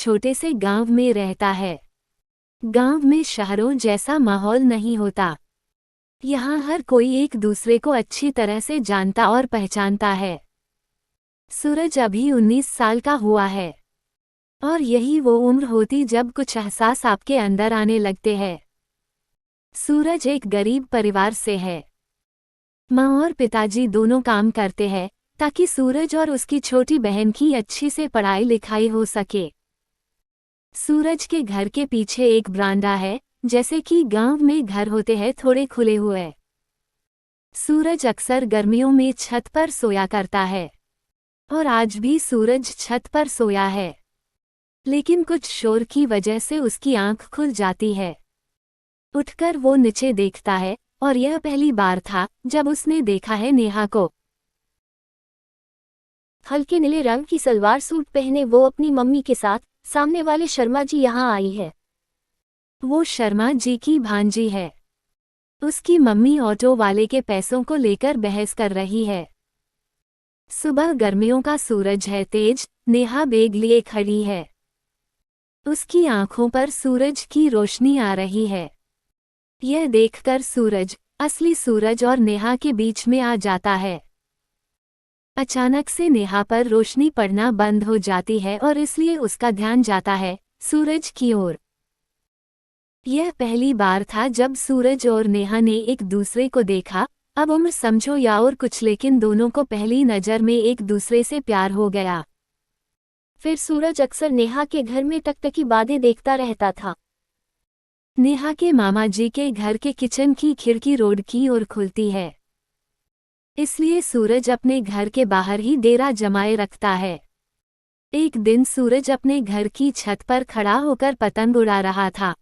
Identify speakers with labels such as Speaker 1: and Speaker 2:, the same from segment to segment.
Speaker 1: छोटे से गांव में रहता है। गांव में शहरों जैसा माहौल नहीं होता। यहाँ हर कोई एक दूसरे को अच्छी तरह से जानता और पहचानता है। सूरज अभी 19 साल का हुआ है और यही वो उम्र होती जब कुछ एहसास आपके अंदर आने लगते हैं। सूरज एक गरीब परिवार से है। माँ और पिताजी दोनों काम करते हैं ताकि सूरज और उसकी छोटी बहन की अच्छी से पढ़ाई लिखाई हो सके। सूरज के घर के पीछे एक बरामदा है, जैसे कि गांव में घर होते हैं थोड़े खुले हुए। सूरज अक्सर गर्मियों में छत पर सोया करता है और आज भी सूरज छत पर सोया है, लेकिन कुछ शोर की वजह से उसकी आंख खुल जाती है। उठकर वो नीचे देखता है और यह पहली बार था जब उसने देखा है नेहा को।
Speaker 2: हल्के नीले रंग की सलवार सूट पहने वो अपनी मम्मी के साथ सामने वाले शर्मा जी यहाँ आई है।
Speaker 1: वो शर्मा जी की भांजी है। उसकी मम्मी ऑटो वाले के पैसों को लेकर बहस कर रही है। सुबह गर्मियों का सूरज है तेज, नेहा बैग लिए खड़ी है। उसकी आंखों पर सूरज की रोशनी आ रही है। यह देखकर सूरज, असली सूरज और नेहा के बीच में आ जाता है। अचानक से नेहा पर रोशनी पड़ना बंद हो जाती है और इसलिए उसका ध्यान जाता है सूरज की ओर। यह पहली बार था जब सूरज और नेहा ने एक दूसरे को देखा। अब उम्र समझो या और कुछ, लेकिन दोनों को पहली नज़र में एक दूसरे से प्यार हो गया।
Speaker 2: फिर सूरज अक्सर नेहा के घर में टकटकी बातें देखता रहता था।
Speaker 1: नेहा के मामा जी के घर के किचन की खिड़की रोड की ओर खुलती है, इसलिए सूरज अपने घर के बाहर ही डेरा जमाए रखता है। एक दिन सूरज अपने घर की छत पर खड़ा होकर पतंग उड़ा रहा था।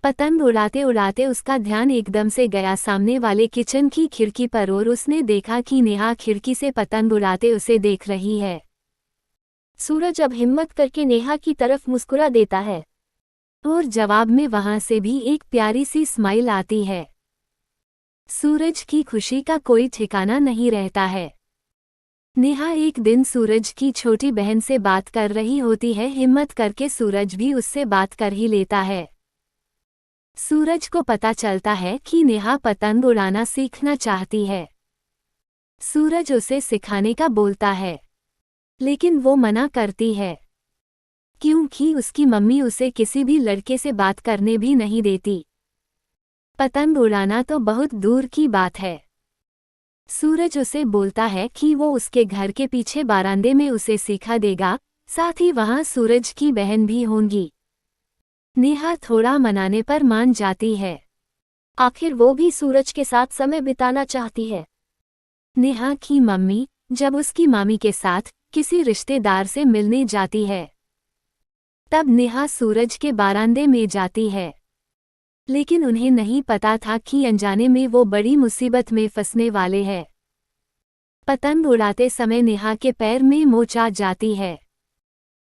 Speaker 1: पतंग उड़ाते उड़ाते उसका ध्यान एकदम से गया सामने वाले किचन की खिड़की पर और उसने देखा कि नेहा खिड़की से पतंग उड़ाते उसे देख रही है।
Speaker 2: सूरज अब हिम्मत करके नेहा की तरफ मुस्कुरा देता है
Speaker 1: और जवाब में वहां से भी एक प्यारी सी स्माइल आती है। सूरज की खुशी का कोई ठिकाना नहीं रहता है। नेहा एक दिन सूरज की छोटी बहन से बात कर रही होती है। हिम्मत करके सूरज भी उससे बात कर ही लेता है। सूरज को पता चलता है कि नेहा पतंग उड़ाना सीखना चाहती है। सूरज उसे सिखाने का बोलता है, लेकिन वो मना करती है क्योंकि उसकी मम्मी उसे किसी भी लड़के से बात करने भी नहीं देती। पतंग उड़ाना तो बहुत दूर की बात है। सूरज उसे बोलता है कि वो उसके घर के पीछे बारांदे में उसे सिखा देगा, साथ ही वहां सूरज की बहन भी होंगी। नेहा थोड़ा मनाने पर मान जाती है।
Speaker 2: आखिर वो भी सूरज के साथ समय बिताना चाहती है।
Speaker 1: नेहा की मम्मी जब उसकी मामी के साथ किसी रिश्तेदार से मिलने जाती है, तब नेहा सूरज के बारांदे में जाती है, लेकिन उन्हें नहीं पता था कि अनजाने में वो बड़ी मुसीबत में फंसने वाले हैं। पतंग उड़ाते समय नेहा के पैर में मोच आ जाती है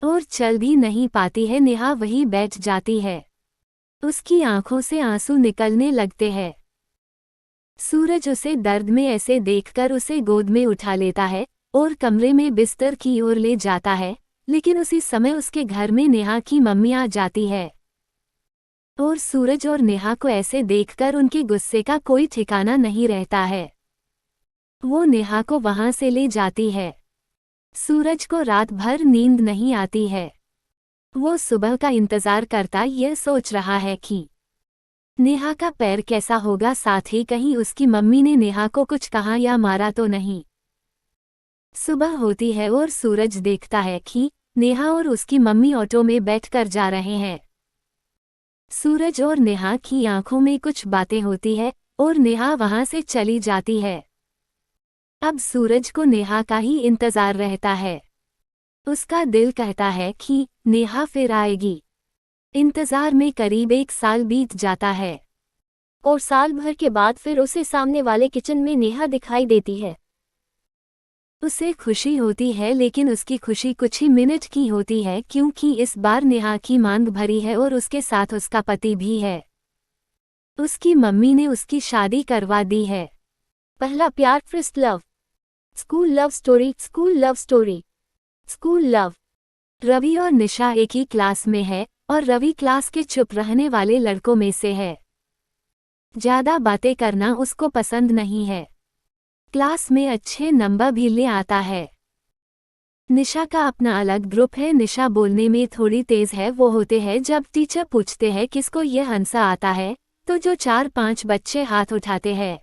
Speaker 1: और चल भी नहीं पाती है। नेहा वहीं बैठ जाती है। उसकी आंखों से आंसू निकलने लगते हैं। सूरज उसे दर्द में ऐसे देखकर उसे गोद में उठा लेता है और कमरे में बिस्तर की ओर ले जाता है, लेकिन उसी समय उसके घर में नेहा की मम्मी आ जाती है और सूरज और नेहा को ऐसे देखकर उनके गुस्से का कोई ठिकाना नहीं रहता है। वो नेहा को वहां से ले जाती है। सूरज को रात भर नींद नहीं आती है। वो सुबह का इंतजार करता यह सोच रहा है कि नेहा का पैर कैसा होगा, साथ ही कहीं उसकी मम्मी ने नेहा को कुछ कहा या मारा तो नहीं। सुबह होती है और सूरज देखता है कि नेहा और उसकी मम्मी ऑटो में बैठकर जा रहे हैं। सूरज और नेहा की आंखों में कुछ बातें होती है और नेहा वहां से चली जाती है। अब सूरज को नेहा का ही इंतजार रहता है। उसका दिल कहता है कि नेहा फिर आएगी। इंतजार में करीब 1 साल बीत जाता है
Speaker 2: और साल भर के बाद फिर उसे सामने वाले किचन में नेहा दिखाई देती है।
Speaker 1: उसे खुशी होती है, लेकिन उसकी खुशी कुछ ही मिनट की होती है क्योंकि इस बार नेहा की मांग भरी है और उसके साथ उसका पति भी है। उसकी मम्मी ने उसकी शादी करवा दी है।
Speaker 2: पहला प्यार, first love, school love story, school love story, school love.
Speaker 1: Ravi और निशा एक ही क्लास में है और रवि क्लास के चुप रहने वाले लड़कों में से है। ज्यादा बातें करना उसको पसंद नहीं है। क्लास में अच्छे नंबर भी ले आता है। निशा का अपना अलग ग्रुप है। निशा बोलने में थोड़ी तेज है। वो होते हैं जब टीचर पूछते हैं किसको यह आंसर आता है, तो जो 4-5 बच्चे हाथ उठाते हैं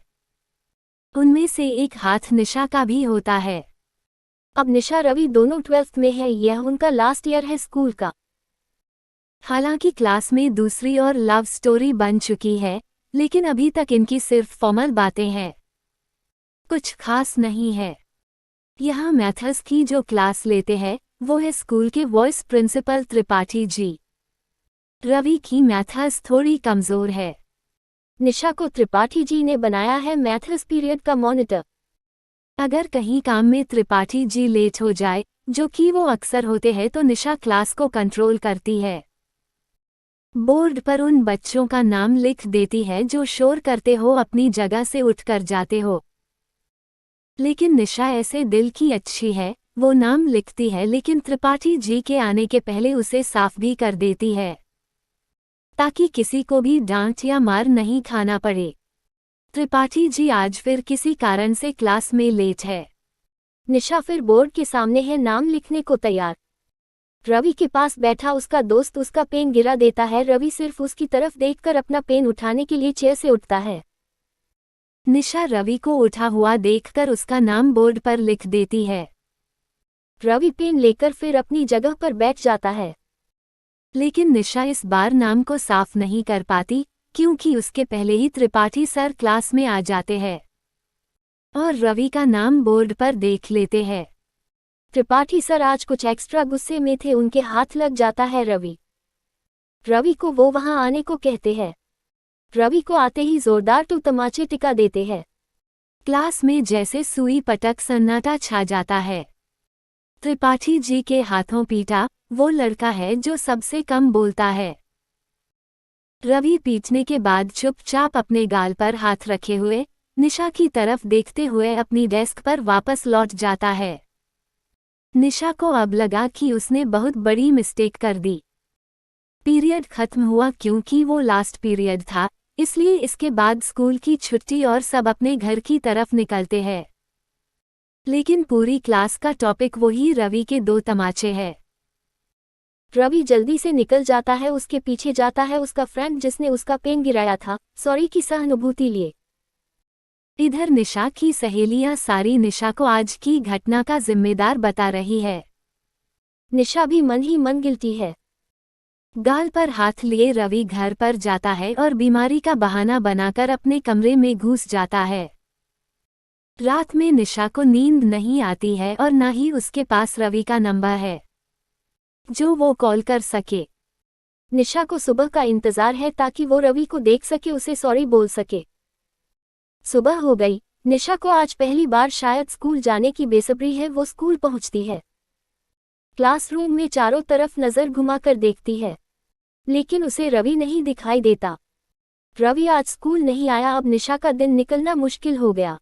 Speaker 1: उनमें से एक हाथ निशा का भी होता है।
Speaker 2: अब निशा रवि दोनों 12th में है। यह उनका लास्ट ईयर है स्कूल का।
Speaker 1: हालांकि क्लास में दूसरी और लव स्टोरी बन चुकी है, लेकिन अभी तक इनकी सिर्फ फॉर्मल बातें हैं, कुछ खास नहीं है। यहाँ मैथ्स की जो क्लास लेते हैं वो है स्कूल के वॉइस प्रिंसिपल त्रिपाठी जी। रवि की मैथ्स थोड़ी कमजोर है।
Speaker 2: निशा को त्रिपाठी जी ने बनाया है मैथ्स पीरियड का मॉनिटर।
Speaker 1: अगर कहीं काम में त्रिपाठी जी लेट हो जाए, जो कि वो अक्सर होते हैं, तो निशा क्लास को कंट्रोल करती है। बोर्ड पर उन बच्चों का नाम लिख देती है जो शोर करते हो, अपनी जगह से उठकर जाते हो। लेकिन निशा ऐसे दिल की अच्छी है, वो नाम लिखती है लेकिन त्रिपाठी जी के आने के पहले उसे साफ भी कर देती है, ताकि किसी को भी डांट या मार नहीं खाना पड़े। त्रिपाठी जी आज फिर किसी कारण से क्लास में लेट है।
Speaker 2: निशा फिर बोर्ड के सामने है, नाम लिखने को तैयार। रवि के पास बैठा उसका दोस्त उसका पेन गिरा देता है। रवि सिर्फ उसकी तरफ देखकर अपना पेन उठाने के लिए चेयर से उठता है।
Speaker 1: निशा रवि को उठा हुआ देखकर उसका नाम बोर्ड पर लिख देती है।
Speaker 2: रवि पेन लेकर फिर अपनी जगह पर बैठ जाता है।
Speaker 1: लेकिन निशा इस बार नाम को साफ नहीं कर पाती, क्योंकि उसके पहले ही त्रिपाठी सर क्लास में आ जाते हैं और रवि का नाम बोर्ड पर देख लेते हैं।
Speaker 2: त्रिपाठी सर आज कुछ एक्स्ट्रा गुस्से में थे, उनके हाथ लग जाता है रवि को वो वहां आने को कहते हैं। रवि को आते ही जोरदार तो तमाचे टिका देते हैं।
Speaker 1: क्लास में जैसे सुई पटक सन्नाटा छा जाता है। त्रिपाठी जी के हाथों पीटा वो लड़का है जो सबसे कम बोलता है। रवि पीटने के बाद चुपचाप अपने गाल पर हाथ रखे हुए निशा की तरफ देखते हुए अपनी डेस्क पर वापस लौट जाता है। निशा को अब लगा कि उसने बहुत बड़ी मिस्टेक कर दी। पीरियड खत्म हुआ क्योंकि वो लास्ट पीरियड था, इसलिए इसके बाद स्कूल की छुट्टी और सब अपने घर की तरफ निकलते हैं। लेकिन पूरी क्लास का टॉपिक वही रवि के 2 तमाचे है।
Speaker 2: रवि जल्दी से निकल जाता है। उसके पीछे जाता है उसका फ्रेंड जिसने उसका पेन गिराया था, सॉरी की सहानुभूति लिए।
Speaker 1: इधर निशा की सहेलियां सारी निशा को आज की घटना का जिम्मेदार बता रही है।
Speaker 2: निशा भी मन ही मन गिल्टी है।
Speaker 1: गाल पर हाथ लिए रवि घर पर जाता है और बीमारी का बहाना बनाकर अपने कमरे में घुस जाता है। रात में निशा को नींद नहीं आती है और ना ही उसके पास रवि का नंबर है जो वो कॉल कर सके।
Speaker 2: निशा को सुबह का इंतजार है ताकि वो रवि को देख सके, उसे सॉरी बोल सके। सुबह हो गई। निशा को आज पहली बार शायद स्कूल जाने की बेसब्री है। वो स्कूल पहुंचती है। क्लासरूम में चारों तरफ नजर घुमाकर देखती है, लेकिन उसे रवि नहीं दिखाई देता। रवि आज स्कूल नहीं आया। अब निशा का दिन निकलना मुश्किल हो गया।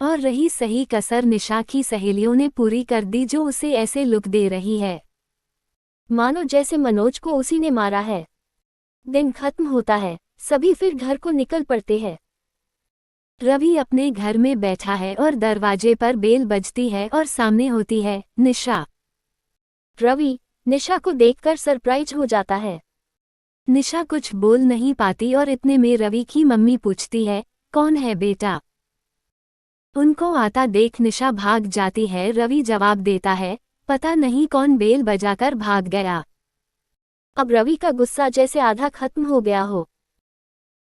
Speaker 1: और रही सही कसर निशा की सहेलियों ने पूरी कर दी, जो उसे ऐसे लुक दे रही है
Speaker 2: मानो जैसे मनोज को उसी ने मारा है। दिन खत्म होता है, सभी फिर घर को निकल पड़ते हैं।
Speaker 1: रवि अपने घर में बैठा है और दरवाजे पर बेल बजती है और सामने होती है निशा।
Speaker 2: रवि निशा को देखकर सरप्राइज हो जाता है।
Speaker 1: निशा कुछ बोल नहीं पाती और इतने में रवि की मम्मी पूछती है, कौन है बेटा? उनको आता देख निशा भाग जाती है। रवि जवाब देता है, पता नहीं कौन बेल बजाकर भाग गया।
Speaker 2: अब रवि का गुस्सा जैसे आधा खत्म हो गया हो,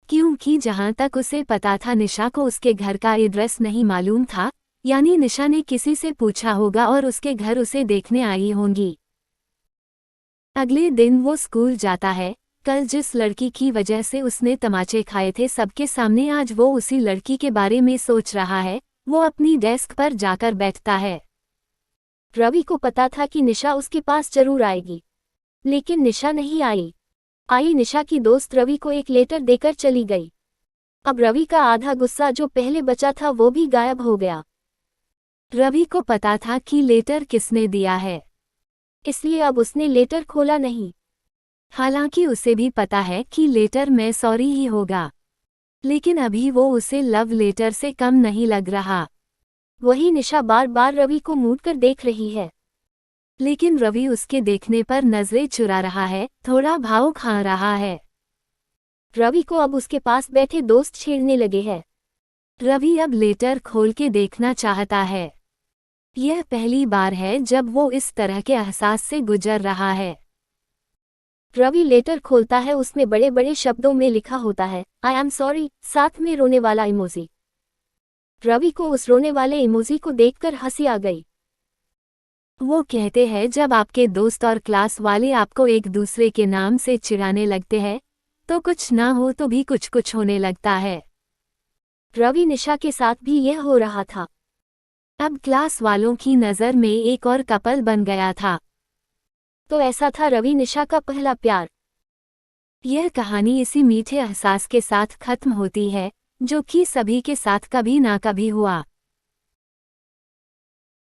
Speaker 1: क्योंकि जहां तक उसे पता था निशा को उसके घर का एड्रेस नहीं मालूम था, यानी निशा ने किसी से पूछा होगा और उसके घर उसे देखने आई होंगी। अगले दिन वो स्कूल जाता है। कल जिस लड़की की वजह से उसने तमाचे खाए थे सबके सामने, आज वो उसी लड़की के बारे में सोच रहा है। वो अपनी डेस्क पर जाकर बैठता है।
Speaker 2: रवि को पता था कि निशा उसके पास जरूर आएगी, लेकिन निशा नहीं आई निशा की दोस्त रवि को एक लेटर देकर चली गई। अब रवि का आधा गुस्सा जो पहले बचा था वो भी गायब हो गया।
Speaker 1: रवि को पता था कि लेटर किसने दिया है।
Speaker 2: इसलिए अब उसने लेटर खोला नहीं।
Speaker 1: हालांकि उसे भी पता है कि लेटर में सॉरी ही होगा, लेकिन अभी वो उसे लव लेटर से कम नहीं लग रहा।
Speaker 2: वही निशा बार बार रवि को मूड कर देख रही है,
Speaker 1: लेकिन रवि उसके देखने पर नजरें चुरा रहा है, थोड़ा भाव खा रहा है।
Speaker 2: रवि को अब उसके पास बैठे दोस्त छेड़ने लगे हैं।
Speaker 1: रवि अब लेटर खोल के देखना चाहता है। यह पहली बार है जब वो इस तरह के एहसास से गुजर रहा है।
Speaker 2: रवि लेटर खोलता है, उसमें बड़े बड़े शब्दों में लिखा होता है आई एम सॉरी, साथ में रोने वाला इमोजी। रवि को उस रोने वाले इमोजी को देखकर हंसी आ गई।
Speaker 1: वो कहते हैं जब आपके दोस्त और क्लास वाले आपको एक दूसरे के नाम से चिढ़ाने लगते हैं तो कुछ ना हो तो भी कुछ कुछ होने लगता है।
Speaker 2: रवि निशा के साथ भी यह हो रहा था।
Speaker 1: अब क्लास वालों की नज़र में एक और कपल बन गया था।
Speaker 2: तो ऐसा था रवि निशा का पहला प्यार।
Speaker 1: यह कहानी इसी मीठे एहसास के साथ खत्म होती है जो कि सभी के साथ कभी ना कभी हुआ।